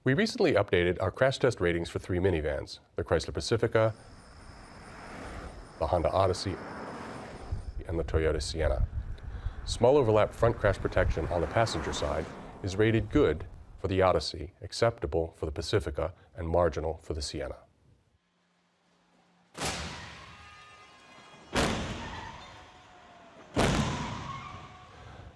We recently updated our crash test ratings for 3 minivans, the Chrysler Pacifica, the Honda Odyssey, and the Toyota Sienna. Small overlap front crash protection on the passenger side is rated good for the Odyssey, acceptable for the Pacifica, and marginal for the Sienna.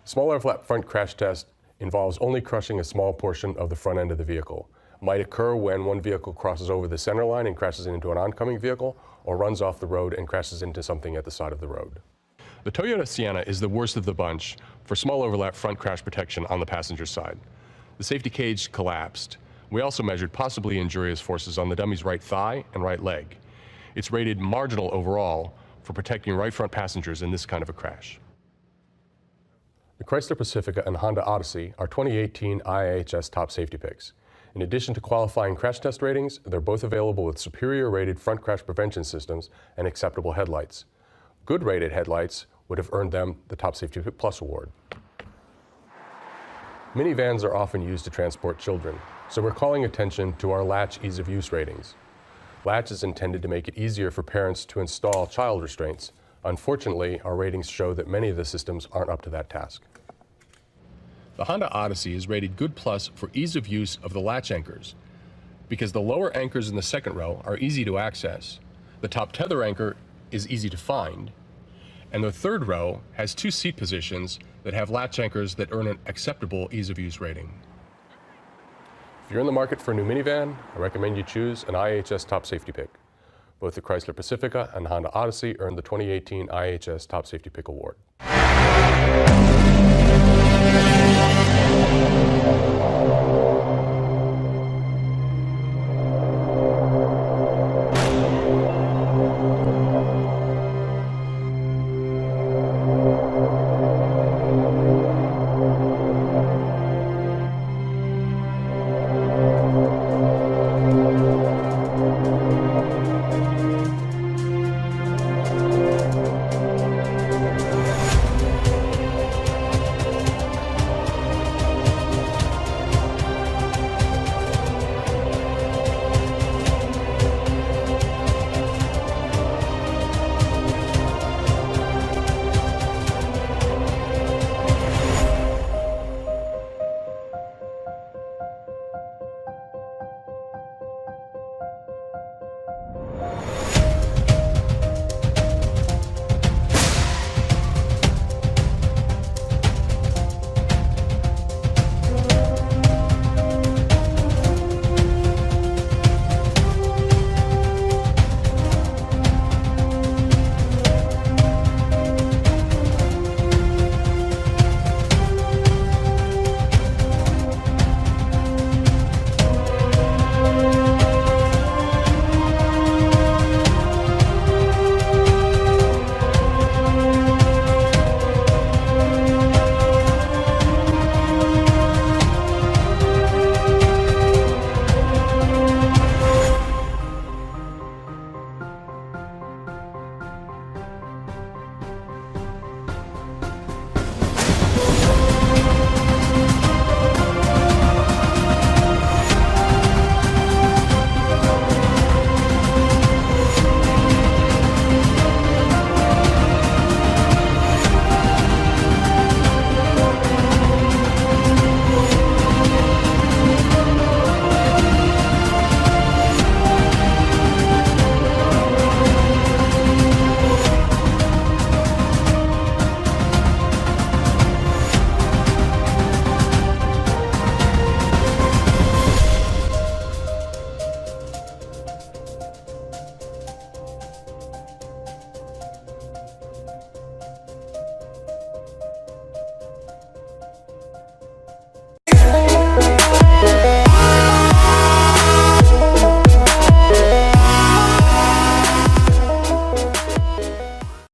Small overlap front crash test involves only crushing a small portion of the front end of the vehicle. It might occur when one vehicle crosses over the center line and crashes into an oncoming vehicle, or runs off the road and crashes into something at the side of the road. The Toyota Sienna is the worst of the bunch for small overlap front crash protection on the passenger side. The safety cage collapsed. We also measured possibly injurious forces on the dummy's right thigh and right leg. It's rated marginal overall for protecting right front passengers in this kind of a crash. The Chrysler Pacifica and Honda Odyssey are 2018 IIHS top safety picks. In addition to qualifying crash test ratings, they're both available with superior rated front crash prevention systems and acceptable headlights. Good rated headlights would have earned them the Top Safety Pick Plus award. Minivans are often used to transport children, so we're calling attention to our latch ease of use ratings. Latch is intended to make it easier for parents to install child restraints. Unfortunately, our ratings show that many of the systems aren't up to that task. The Honda Odyssey is rated Good Plus for ease of use of the latch anchors, because the lower anchors in the second row are easy to access, the top tether anchor is easy to find, and the third row has 2 seat positions that have latch anchors that earn an acceptable ease of use rating. If you're in the market for a new minivan, I recommend you choose an IIHS top safety pick. Both the Chrysler Pacifica and Honda Odyssey earned the 2018 IIHS Top Safety Pick Award.